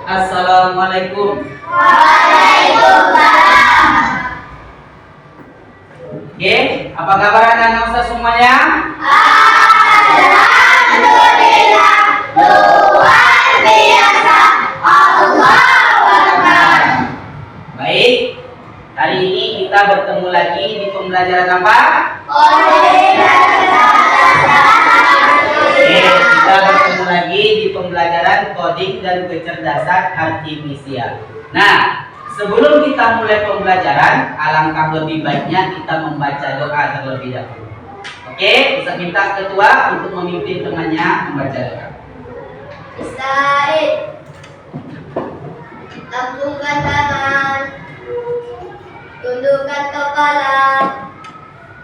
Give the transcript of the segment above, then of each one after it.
Assalamualaikum. Waalaikumsalam. Oke, apa kabar anak-anak Ustaz semuanya? Alhamdulillah, luar biasa. Allahu Akbar. Baik, hari ini kita bertemu lagi di pembelajaran apa? Kita bertemu lagi di pembelajaran coding dan kecerdasan artifisial. Nah, sebelum kita mulai pembelajaran, alangkah lebih baiknya kita membaca doa terlebih dahulu. Oke, bisa minta ketua untuk memimpin temannya membaca doa. Ista'id. Lambungkan tangan, tundukkan kepala,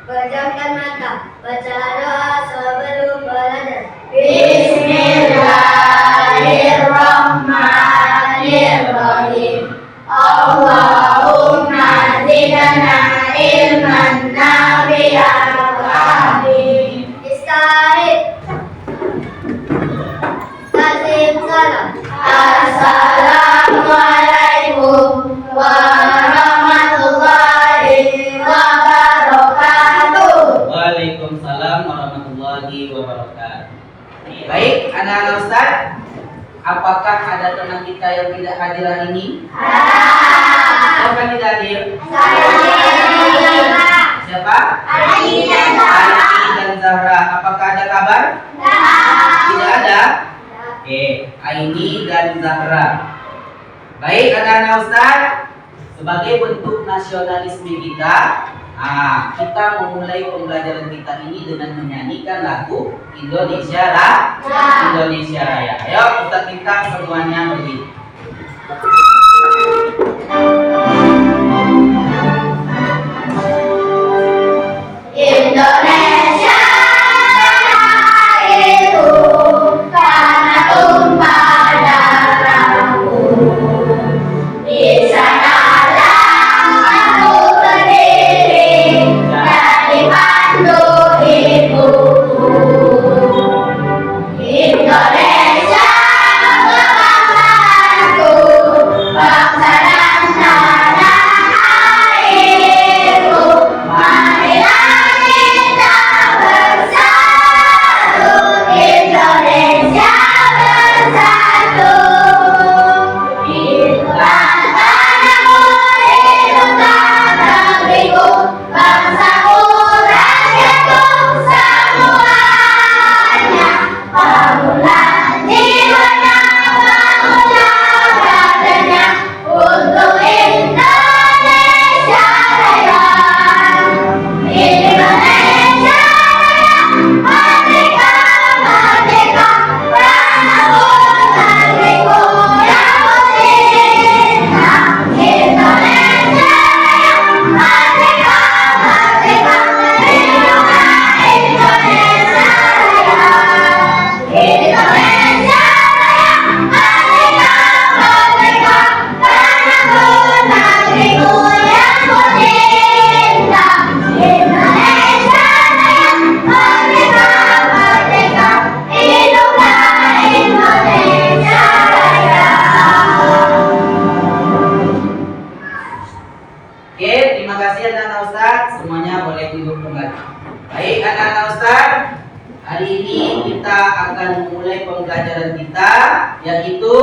pejamkan mata, baca doa sebelum belajar. Bismillahirrahmanirrahim. Allahumma zidna ilman nafi'an wa amin. Ista'id. Taslim salam. Assalamualaikum warahmatullahi wabarakatuh. Waalaikumsalam warahmatullahi wabarakatuh. Baik, anak-anak Ustaz, apakah ada teman kita yang tidak hadir hari ini? Siapa yang tidak hadir? Siapa? Aini dan Zahra. Apakah ada kabar? Tidak ada? Oke, Aini dan Zahra. Baik, anak-anak Ustaz, sebagai bentuk nasionalisme kita, kita memulai pembelajaran kita ini dengan menyanyikan lagu Indonesia Raya. Ayo Ustaz kita semuanya berdiri. Indonesia itu tanah tumpah darahku. Di sanalah aku berdiri dari pandu ibuku. Indonesia kebanggaanku, bangsa dan tanah airku. Marilah kita bersatu, Indonesia bersatu. Hiduplah tanahku, hiduplah negeriku, bangsaku, rakyatku semuanya. Bangunlah jiwanya, bangunlah badannya untuk Indonesia Raya. Indonesia Raya, merdeka, merdeka, tanahku, negeriku yang kucinta. Indonesia Raya, merdeka, merdeka, hiduplah Indonesia Raya. Indonesia Raya, merdeka, merdeka, tanahku, negeriku yang kucinta. Indonesia Raya, merdeka, merdeka, hiduplah Indonesia Raya. Oke, terima kasih anak-anak Ustaz. Semuanya boleh duduk kembali. Baik, anak-anak Ustaz, hari ini kita akan memulai pembelajaran kita, yaitu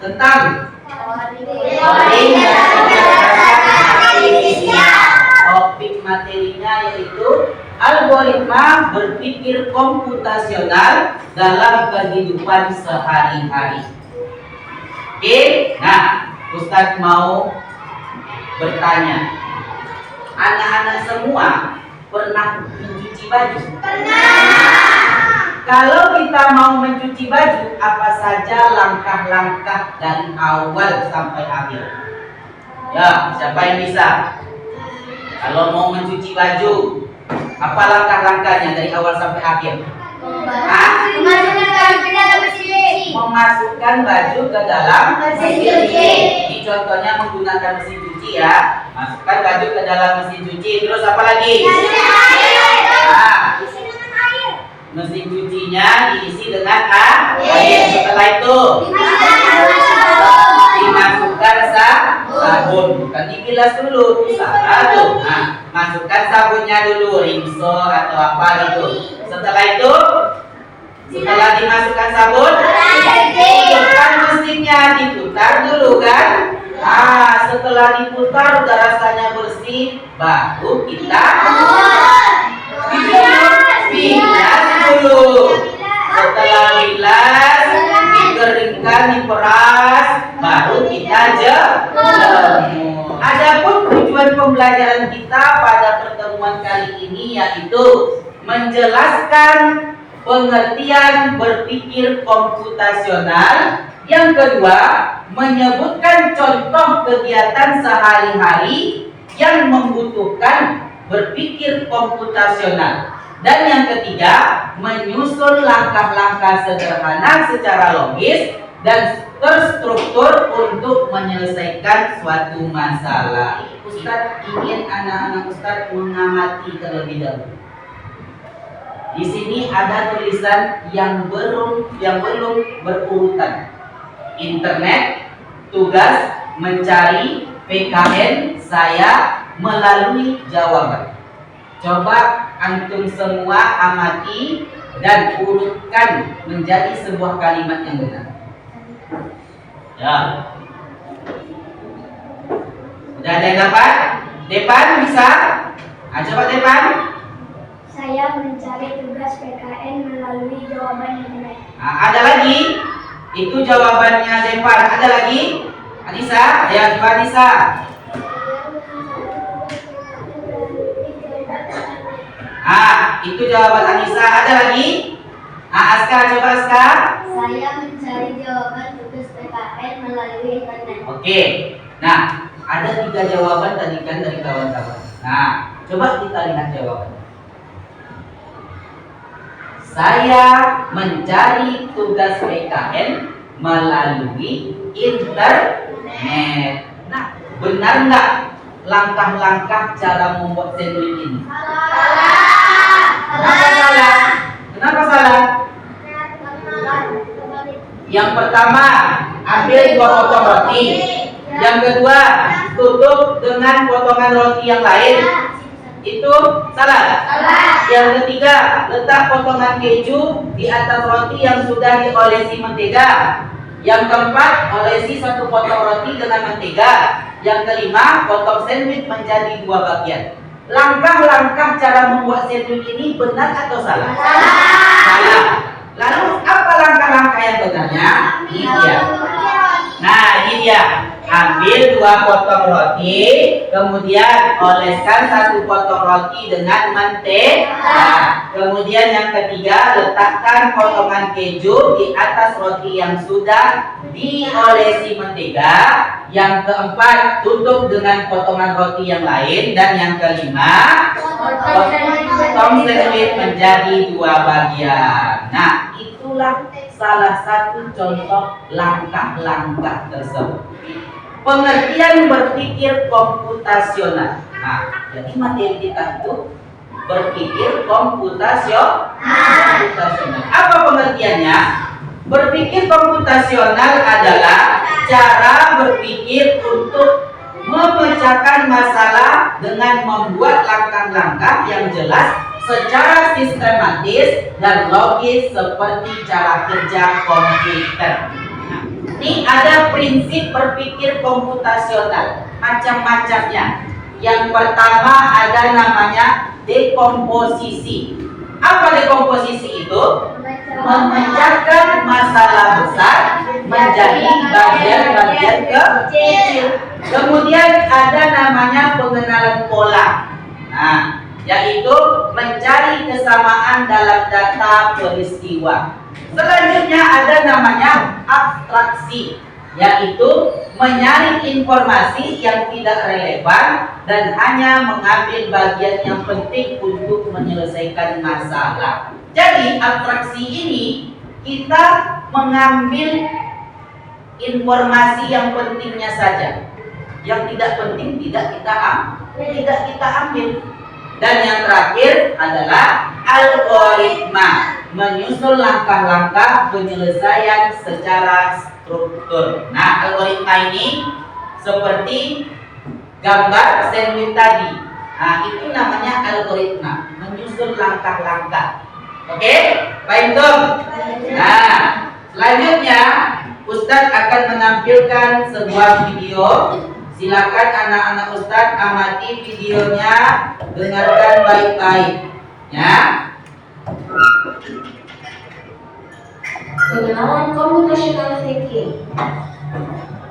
tentang coding dan kecerdasan artifisial. Topik materinya yaitu algoritma berpikir komputasional dalam kehidupan sehari-hari. Oke, nah Ustaz mau bertanya, anak-anak semua pernah mencuci baju? Kalau kita mau mencuci baju, apa saja langkah-langkah dari awal sampai akhir? Ya, siapa yang bisa? Kalau mau mencuci baju, apa langkah-langkahnya dari awal sampai akhir? Memasukkan baju ke dalam mesin. Memasukkan baju ke dalam Mesin cuci. Ini contohnya menggunakan mesin cuci ya. Masukkan baju ke dalam mesin cuci. Terus apa lagi? Mesin cucinya diisi dengan air. Setelah itu Bukan dibilas dulu, salah tuh. Nah, masukkan sabunnya dulu, rinso atau apa gitu. Setelah itu, setelah dimasukkan sabun, hidupkan mesinnya, diputar dulu kan. Nah, setelah diputar udah rasanya bersih, baru kita bilas dulu. Setelah bilas, dikeringkan, diperas, baru kita jemur. Adapun tujuan pembelajaran kita pada pertemuan kali ini yaitu menjelaskan pengertian berpikir komputasional. Yang kedua, menyebutkan contoh kegiatan sehari-hari yang membutuhkan berpikir komputasional. Dan yang ketiga, menyusun langkah-langkah sederhana secara logis dan terstruktur untuk menyelesaikan suatu masalah. Ustadz ingin anak-anak Ustadz mengamati terlebih dahulu. Di sini ada tulisan yang belum berurutan. Internet, tugas, mencari, PKN, saya, melalui jawaban. Coba antum semua amati dan urutkan menjadi sebuah kalimat yang benar. Ya. Sudah ada yang dapat? Depan bisa? Coba Depan. Saya mencari tugas PKN melalui jawaban yang benar. Ada lagi? Itu jawabannya Depan. Ada lagi? Anissa? Ya, coba Anissa. Itu jawaban Anissa. Ada lagi? Aska, coba Aska. Saya mencari jawaban tugas PKN melalui internet. Oke. Nah, ada 3 jawaban tadi kan dari kawan-kawan. Nah, coba kita lihat jawaban. Saya mencari tugas PKN melalui internet. Nah, benar nggak langkah-langkah cara membuat sandwich ini? Kenapa salah? Kenapa salah? Yang pertama, ambil 2 potong roti. Yang kedua, tutup dengan potongan roti yang lain. Itu salah. Yang ketiga, letak potongan keju di atas roti yang sudah diolesi mentega. Yang keempat, olesi 1 potong roti dengan mentega. Yang kelima, potong sandwich menjadi 2 bagian. Langkah-langkah cara membuat sandwich ini benar atau salah? Salah. Lalu apa langkah-langkah yang benarnya? Ini dia. Nah, ini dia. Ambil 2 potong roti, kemudian oleskan 1 potong roti dengan mentega. Kemudian yang ketiga, letakkan potongan keju di atas roti yang sudah diolesi mentega. Yang keempat, tutup dengan potongan roti yang lain. Dan yang kelima, potong sandwich menjadi 2 bagian. Nah, itulah salah satu contoh langkah-langkah tersebut. Pengertian berpikir komputasional. Nah, jadi materi kita itu berpikir komputasional. Apa pengertiannya? Berpikir komputasional adalah cara berpikir untuk memecahkan masalah dengan membuat langkah-langkah yang jelas secara sistematis dan logis seperti cara kerja komputer. Ini ada prinsip berpikir komputasional, macam-macamnya. Yang pertama ada namanya dekomposisi. Apa dekomposisi itu? Memecahkan masalah besar menjadi bagian-bagian kecil. Kemudian ada namanya pengenalan pola. Nah, yaitu mencari kesamaan dalam data peristiwa. Selanjutnya ada namanya abstraksi, yaitu menyaring informasi yang tidak relevan dan hanya mengambil bagian yang penting untuk menyelesaikan masalah. Jadi abstraksi ini kita mengambil informasi yang pentingnya saja, yang tidak penting tidak kita ambil. Dan yang terakhir adalah algoritma, menyusun langkah-langkah penyelesaian secara struktur. Nah, algoritma ini seperti gambar sandwich tadi. Nah, itu namanya algoritma, menyusun langkah-langkah. Oke, baik dong. Nah, selanjutnya Ustadz akan menampilkan sebuah video. Silakan anak-anak Ustadz amati videonya, dengarkan baik-baik, ya. Pengenalan computational thinking.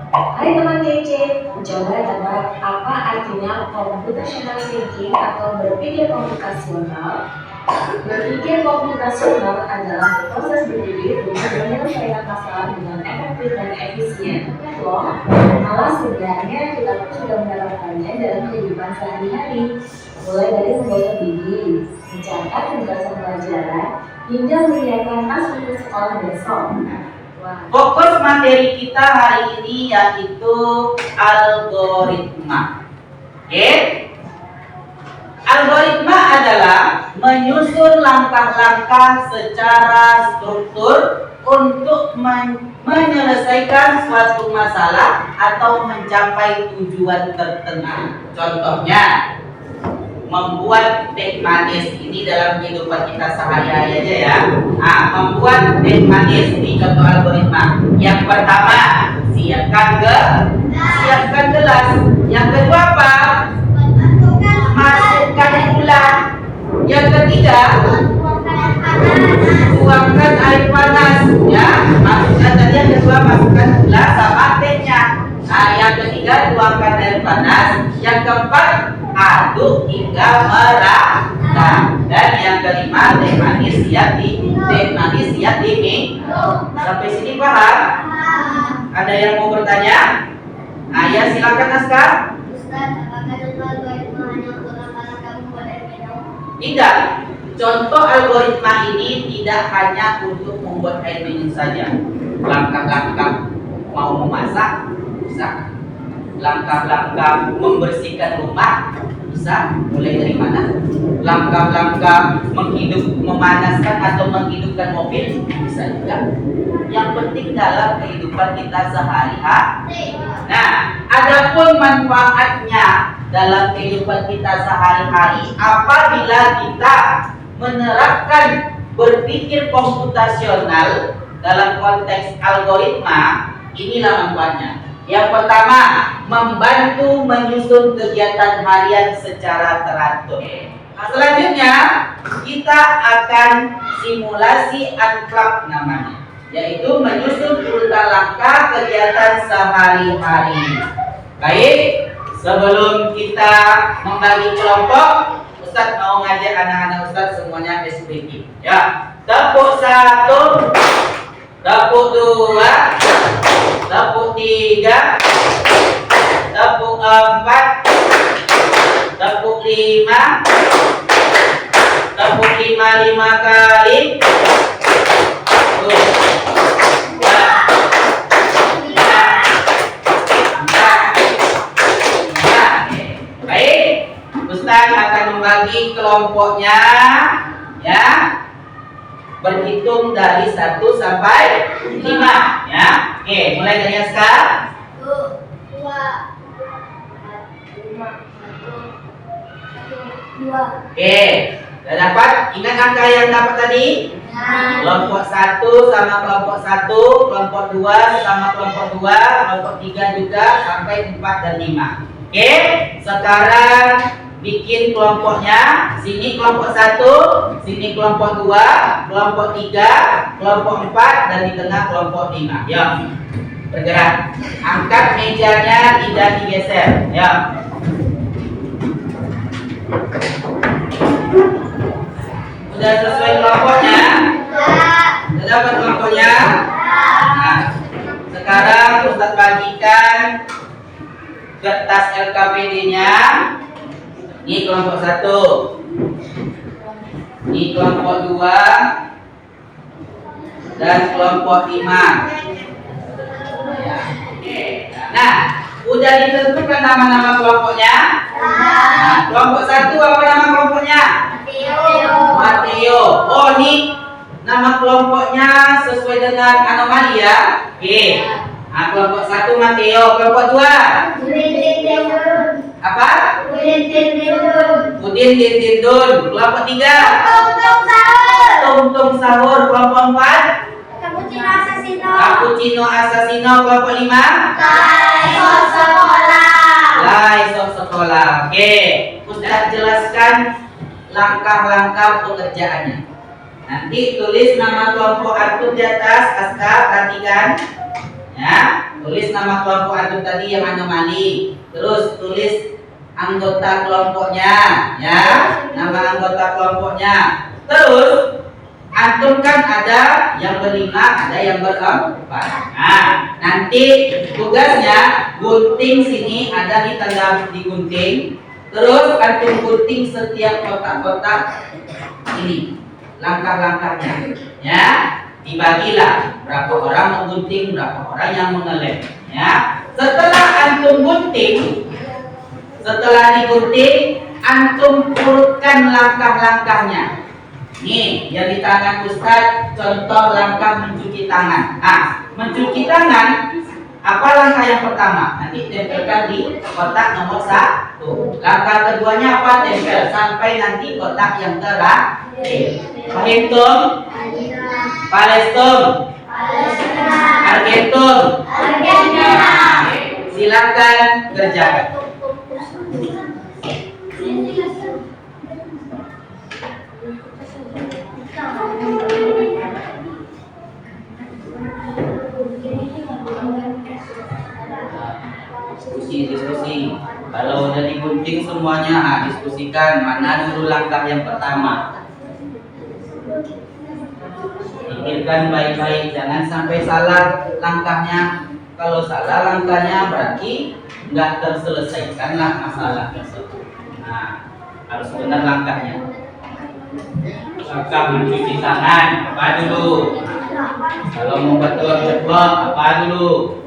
Hai teman kece, coba tebak apa artinya computational thinking atau berpikir komputasional? Berpikir komputasional adalah proses berpikir untuk menyelesaikan masalah dengan efektif dan efisien. Loh, malah sebenarnya kita pun sudah menerapkannya dalam kehidupan sehari-hari, mulai dari membuat gigi, mencatat tugasan pelajaran, hingga menyiapkan tas untuk sekolah besok. Fokus materi kita hari ini yaitu algoritma. Oke? Algoritma adalah menyusun langkah-langkah secara struktur untuk menyelesaikan suatu masalah atau mencapai tujuan tertentu. Contohnya, membuat teh manis. Ini dalam kehidupan kita sehari-hari aja ya. Membuat teh manis di contoh algoritma. Yang pertama, siapkan gelas. Yang kedua apa? Masukkan gula. Yang ketiga, tuangkan air panas. Ya, masukkan tadi yang kedua, masukkan gula sama tehnya. Yang ketiga, tuangkan air panas. Yang keempat, aduk hingga merata. Dan yang kelima, teh manis siap diminum. Sampai sini paham? Ada yang mau bertanya? Ya, silakan Askar. Ustaz, apakah contoh algoritma hanya untuk langkah-langkah membuat air minum? Tidak. Contoh algoritma ini tidak hanya untuk membuat air minum saja. Langkah-langkah mau memasak bisa. Langkah-langkah membersihkan rumah bisa. Mulai dari mana? Langkah-langkah memanaskan atau menghidupkan mobil bisa juga. Yang penting dalam kehidupan kita sehari-hari. Nah, adapun manfaatnya dalam kehidupan kita sehari-hari apabila kita menerapkan berpikir komputasional dalam konteks algoritma, inilah manfaatnya. Yang pertama, membantu menyusun kegiatan harian secara teratur. Selanjutnya, kita akan simulasi unplug namanya, yaitu menyusun urutan langkah kegiatan sehari-hari. Baik, sebelum kita membagi kelompok, Ustadz mau ngajak anak-anak Ustadz semuanya SPG. Ya, tepuk 1, tepuk 2, tepuk 3, tepuk 4, tepuk 5, tepuk 5 kali. Baik, Ustaz akan membagi kelompoknya, ya, berhitung dari 1 sampai 5, ya. Oke, mulai dari Askar. 1, 2, 2. Oke, sudah dapat? Ingat angka yang dapat tadi? Kelompok 1 sama kelompok 1, kelompok 2 sama kelompok 2, kelompok 3 juga sampai 4 dan 5. Oke, sekarang bikin kelompoknya. Sini kelompok 1, sini kelompok 2, kelompok 3, kelompok 4, dan di tengah kelompok 5. Ya, bergerak. Angkat mejanya, tidak digeser. Ya. Sudah sesuai kelompoknya? Sudah dapat kelompoknya? Nah, sekarang Ustaz bagikan kertas LKPD-nya. Ini kelompok 1, ini kelompok 2, dan kelompok 5. Nah, udah ditentukan nama-nama kelompoknya? Nah, kelompok 1 apa nama kelompoknya? Mateo. Oh, ini nama kelompoknya sesuai dengan anomali ya. Oke. Nah, kelompok 1 Mateo, kelompok 2 Apa? Udin Tindun. Udin Tindun. Kelompok 3. Tung Sahur. Tung Sahur. Kelompok 4. Cappuccino Assassino. Cappuccino Assassino. Kelompok 5. Laisok Sekolah. Laisok Sekolah. Oke, Ustaz jelaskan langkah-langkah pengerjaannya. Nanti tulis nama kelompok antum di atas. Aska, perhatikan. Ya, tulis nama kelompok antum tadi yang anomali. Terus tulis anggota kelompoknya, ya, nama anggota kelompoknya. Terus antum kan ada yang berlima, ada yang berempat. Nah, nanti tugasnya gunting sini ada di tanda digunting. Terus antum gunting setiap kotak-kotak ini, langkah-langkahnya, ya. Dibagilah berapa orang menggunting, berapa orang yang mengelem, ya. Setelah antum gunting, setelah digunting, antum urutkan langkah-langkahnya. Nih, yang di tangan Ustaz, contoh langkah mencuci tangan. Nah, mencuci tangan, apa langkah yang pertama? Nanti tempelkan di kotak nomor 1. Langkah keduanya apa? Tempel sampai nanti kotak yang terakhir. Pahintum, Palestum, Argentum. Silakan kerjakan. Diskusi. Kalau udah digunting semuanya, diskusikan mana dulu langkah yang pertama. Pikirkan baik-baik, jangan sampai salah langkahnya. Kalau salah langkahnya berarti nggak terselesaikanlah masalah tersebut. Nah, harus benar langkahnya. Langkah mencuci tangan apa dulu? Kalau mau betul ceplok apa dulu?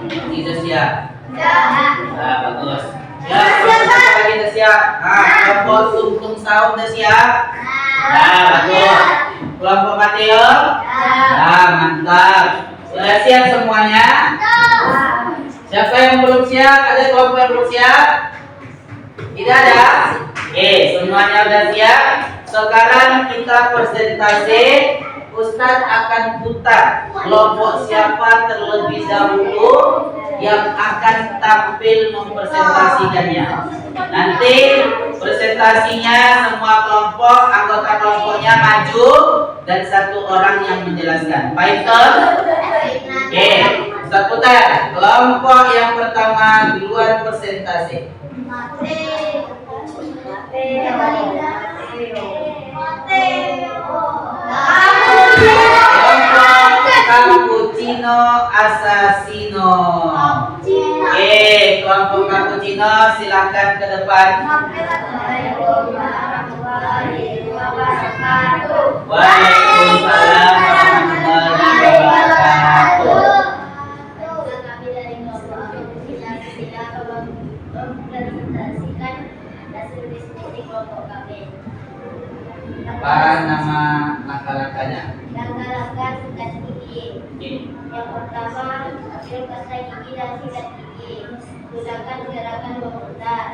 Ini siap. Nah, bagus. Ya, siapa lagi udah siap? Nah, kelompok tung sahur udah siap? Nah, bagus. Kelompok Mateo? Nah, mantap. Sudah siap semuanya? Siapa yang belum siap? Ada kelompok yang belum siap? Tidak ada? Oke, semuanya udah siap. Sekarang kita presentasi. Ustadz akan putar kelompok siapa terlebih dahulu yang akan tampil mempresentasikannya. Nanti presentasinya semua kelompok, anggota kelompoknya maju dan satu orang yang menjelaskan. Python. Oke, Ustadz putar. Kelompok yang pertama duluan presentasi. Cappuccino Assassino. Oke, kelompok Cappuccino silakan ke depan. Waalaikumsalam warahmatullahi wabarakatuh. Apa nama langkah-langkahnya? Langkah-langkah sikat gigi. Oke. Yang pertama, ambil pasta gigi dan sikat gigi. Gunakan gerakan memutar.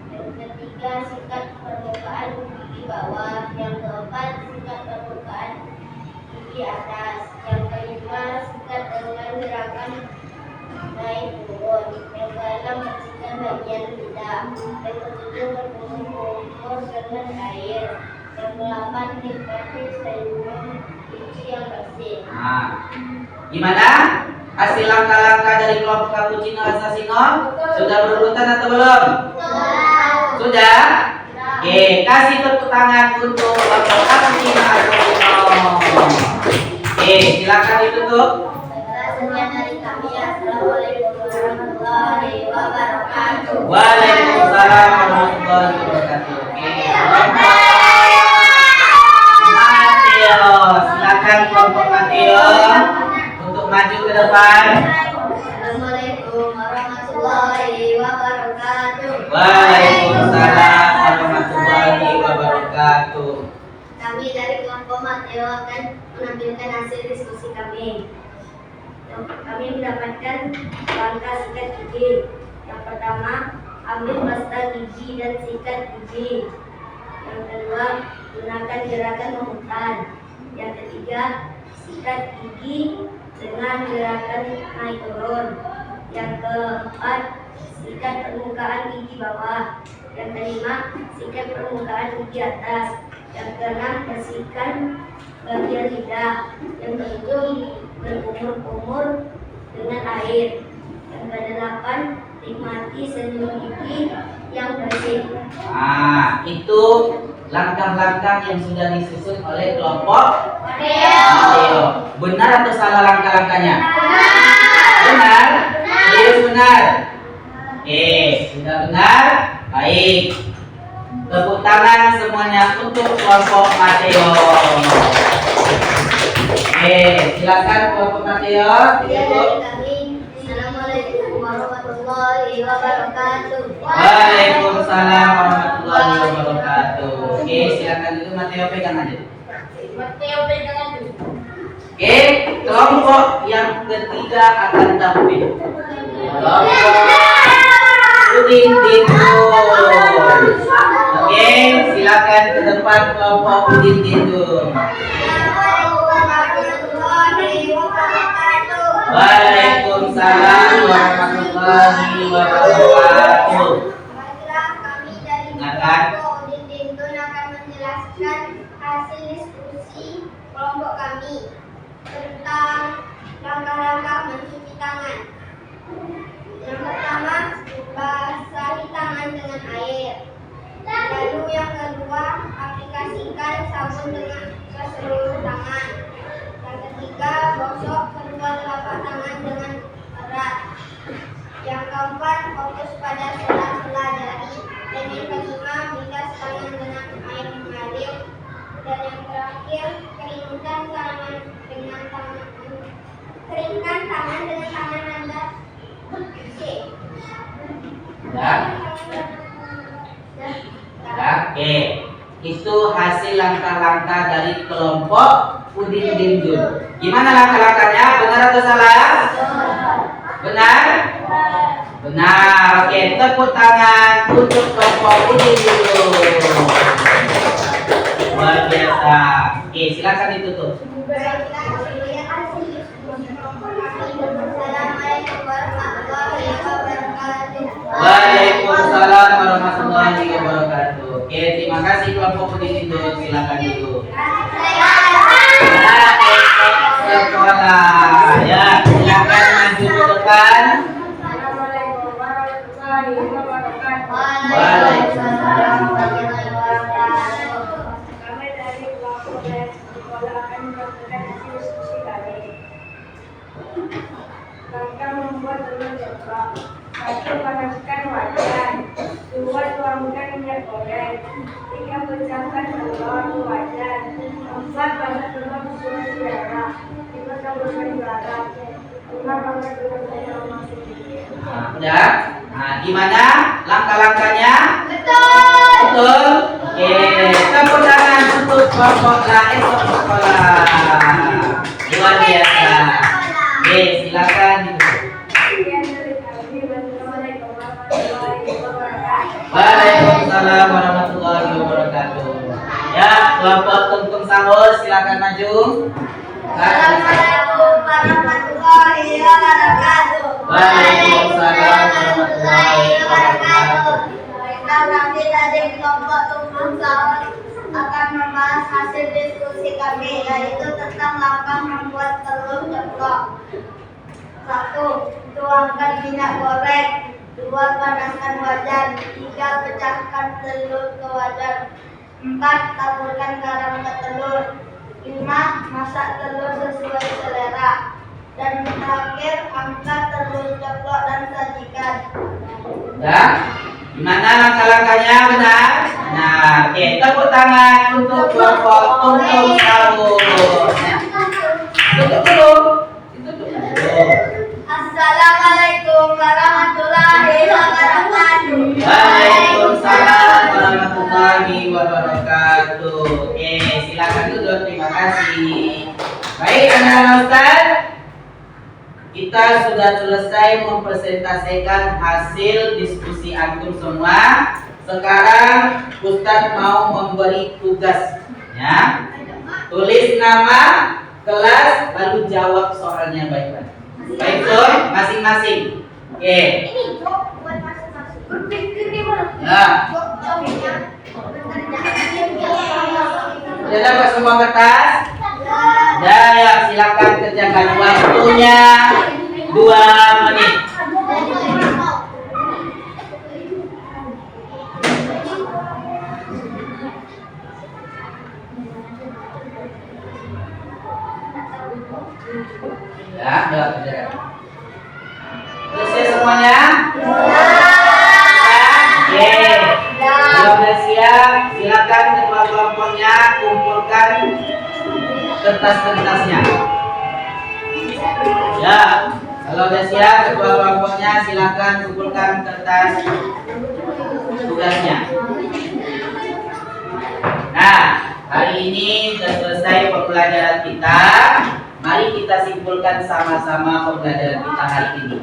Yang ketiga, sikat permukaan gigi bawah. Yang keempat, sikat permukaan gigi atas. Yang kelima, sikat dengan gerakan naik turun. Yang keenam, bersihkan bagian lidah. Yang ketujuh, berkumur dengan air. Yang ke-8, nikmati senyum gigi yang bersih. Nah, gimana? Hasil langkah-langkah dari kelompok Cappuccino Assassino sudah berurutan atau belum? Sudah? Oke, kasih tepuk tangan untuk kelompok Cappuccino Assassino. Oke, silakan ditutup. Sekian dari kami. Assalamualaikum warahmatullahi wabarakatuh. Waalaikumsalam warahmatullahi wabarakatuh. Oke, Mateo, silakan kelompok Mateo untuk maju ke depan. Assalamualaikum warahmatullahi wabarakatuh. Waalaikumsalam warahmatullahi wabarakatuh. Kami dari kelompok Mateo akan menampilkan hasil diskusi kami. Kami mendapatkan langkah sikat gigi. Yang pertama, ambil pasta gigi dan sikat gigi. Yang kedua, gunakan gerakan memutar. Yang ketiga, sikat gigi dengan gerakan naik turun. Yang keempat, sikat permukaan gigi bawah. Yang kelima, sikat permukaan gigi atas. Yang keenam, bersihkan bagian lidah. Yang ketujuh, berkumur-kumur dengan air. Yang kedelapan, nikmati senyum gigi yang bersih. Nah, itu langkah-langkah yang sudah disusun oleh kelompok Mateo. Mateo. Benar atau salah langkah-langkahnya? Benar. Serius benar. Oke, sudah benar. Baik. Tepuk tangan semuanya untuk kelompok Mateo. Oke, silakan kelompok Mateo. Ditutup. Assalamualaikum warahmatullahi wabarakatuh. Waalaikumsalam warahmatullahi wabarakatuh. Oke, silakan dulu Mateo pegang aja. Mateo pegang aja. Oke, kelompok yang ketiga akan tampil. Kelompok Udin Dindun. Oke, silakan ke depan kelompok Udin Dindun. Waalaikumsalam warahmatullahi wabarakatuh. Baiklah, kami dari Silakan. kelompok Udin Dindun akan menjelaskan hasil diskusi kelompok kami tentang langkah-langkah mencuci tangan. Yang pertama, basahi tangan dengan air. Lalu yang kedua, aplikasikan sabun dengan ke seluruh tangan. Yang ketiga, gosok kedua telapak tangan dengan erat. Yang keempat, fokus pada sela-sela jari. Dan yang kelima, bilas tangan dengan air mengalir. Dan yang terakhir, keringkan tangan dengan tangan Anda. Ya. Ya, oke. Itu hasil langkah-langkah dari kelompok Udin Dindun. Gimana langkah-langkahnya? Benar atau salah? Benar? Benar. Oke, tepuk tangan untuk kelompok Udin Dindun. Luar biasa. Oke, silakan ditutup. Assalamualaikum warahmatullahi wabarakatuh. Waalaikumsalam warahmatullahi wabarakatuh. Oke, terima kasih kelompok Udin Dindun. Silakan duduk. Sekolah. Ya, silakan maju ke depan. Assalamualaikum warahmatullahi wabarakatuh. Waalaikumsalam warahmatullahi wabarakatuh. Kami dari kelompok les sekolah akan melakukan hasil diskusi kami. Langkah membuat telur ceplok. 1. Panaskan wajan. 2. Tuangkan minyak goreng. 3. Pecahkan telur di wajan. 4. Masak telur sesuai selera. 5. Taburkan garam. 6. Masak telur dengan lemak sedikit. Nah, udah. Nah, gimana langkah-langkahnya? Betul. Betul. Oke, tepuk tangan untuk kelompok lain sekolah. Luar biasa. Oke, silakan duduk. Sekian dari kami. Wassalamualaikum warahmatullahi wabarakatuh. Waalaikumsalam warahmatullahi wabarakatuh. Ya, kelompok Tungtung Sahur silakan maju. Assalamualaikum warahmatullahi wabarakatuh. Waalaikumsalam warahmatullahi wabarakatuh. Baiklah, kami dari kelompok Tungtung Sahur akan membahas hasil diskusi kami, yaitu tentang langkah membuat telur ceplok. 1. Tuangkan minyak goreng. 2. Panaskan wajan. 3. Pecahkan telur ke wajan. 4. Taburkan garam ke telur. 5. Masak telur sesuai selera. Dan terakhir, angkat telur ceplok dan sajikan. Ya, gimana langkah-langkahnya? Benar? Nah, oke, tepuk tangan untuk kelompok Tungtung Sahur. Tutup dulu. Ditutup dulu. Assalamualaikum warahmatullahi wabarakatuh. Waalaikumsalam warahmatullahi wabarakatuh. Oke, silakan duduk. Terima kasih. Baik, anak-anak Ustaz, kita kita sudah selesai mempresentasikan hasil diskusi antum semua. Sekarang Ustadz mau memberi tugas, ya. Tulis nama, kelas, lalu jawab soalnya baik-baik. Baik, Sur, masing-masing. Oke. Ini jok buat masing-masing. Berpikir gimana? Nah, sudah dapat semua kertas? Ya, silakan kerjakan. Waktunya 2 menit. Ya, udah kerjakan. Selesai semuanya? Oke. Kalau udah siap, silakan ketua kelompoknya kumpulkan kertas-kertasnya. Ya, kalau udah siap, ketua kelompoknya silakan kumpulkan kertas tugasnya. Nah, hari ini sudah selesai pembelajaran kita. Mari kita simpulkan sama-sama pembelajaran kita hari ini.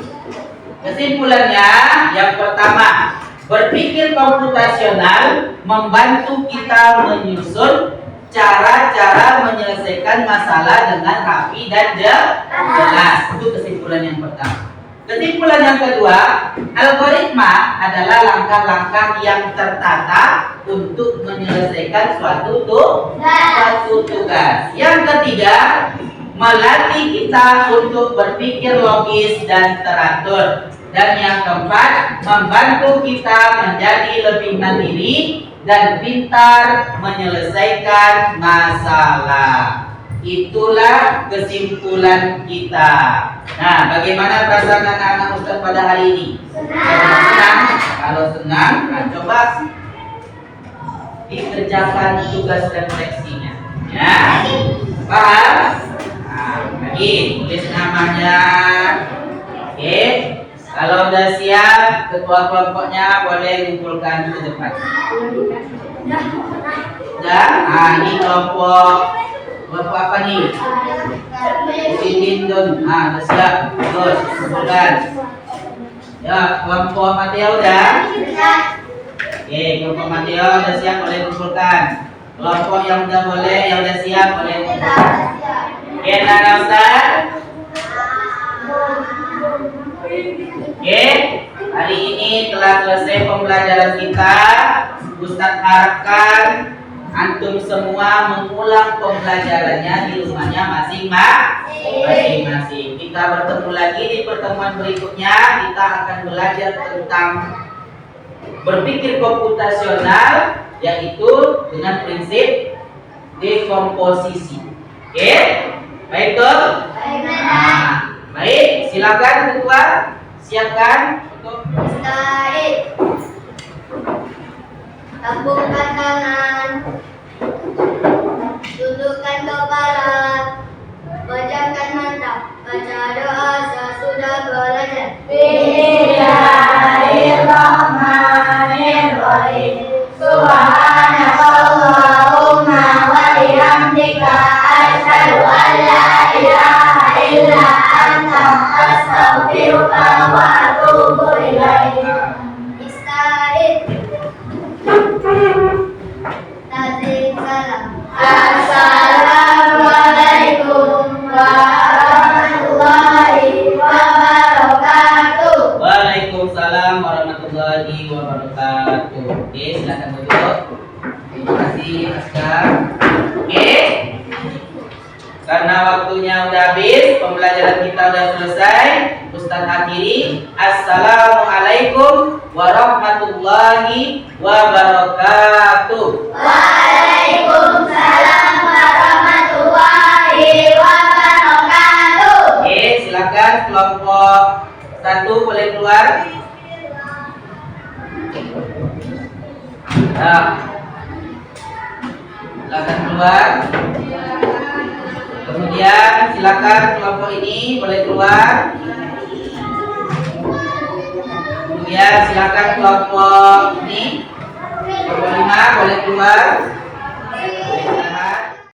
Kesimpulannya, yang pertama, berpikir komputasional membantu kita menyusun cara-cara menyelesaikan masalah dengan rapi dan jelas. Itu kesimpulan yang pertama. Kesimpulan yang kedua, algoritma adalah langkah-langkah yang tertata untuk menyelesaikan suatu tugas. Yang ketiga, melatih kita untuk berpikir logis dan teratur. Dan yang keempat, membantu kita menjadi lebih mandiri dan pintar menyelesaikan masalah. Itulah kesimpulan kita. Nah, bagaimana perasaan anak-anak Ustaz pada hari ini? Senang. Kalau senang, nah coba dikerjakan tugas refleksinya. Ya, paham? Nah, lagi tulis namanya. Oke. Kalau udah siap, ketua kelompoknya boleh kumpulkan ke depan. Udah? Nah, ini kelompok apa nih? Indon. Nah, udah siap. Terus kumpulkan. Ya, kelompok Mateo udah? Oke, kelompok Mateo udah siap, boleh kumpulkan. Kelompok yang udah boleh, yang udah siap, boleh kumpulkan. Oke, Nana Ustaz. Oke, hari ini telah selesai pembelajaran kita. Ustadz harapkan antum semua mengulang pembelajarannya di rumahnya masing-masing. Kita bertemu lagi di pertemuan berikutnya. Kita akan belajar tentang berpikir komputasional, yaitu dengan prinsip dekomposisi. Oke, baik tuh. Nah, baik, silakan ketua. Siapkan untuk Istirahat. Tembungkan tangan. Dudukkan kepala. Pejamkan mata. Baca doa sesudah belajar. Bismillahirrahmanirrahim. Subhanakallahumma wa bihamdika asyhadu an la ilaha illa anta astaghfiruka wa atubu ilaik. Istirahat. Tazim salam. Assalamualaikum warahmatullahi wabarakatuh. Waalaikumsalam warahmatullahi wabarakatuh. Oke, silakan duduk. Terima kasih, Askar. Oke. Karena waktunya udah habis, pembelajaran kita udah selesai. Ustaz akhiri. Assalamualaikum warahmatullahi wabarakatuh. Waalaikumsalam warahmatullahi wabarakatuh. Oke, silakan kelompok 1 boleh keluar. Nah, silakan keluar. Kemudian silakan kelompok ini boleh keluar. Kemudian silakan kelompok ini, kelompok 5 boleh keluar.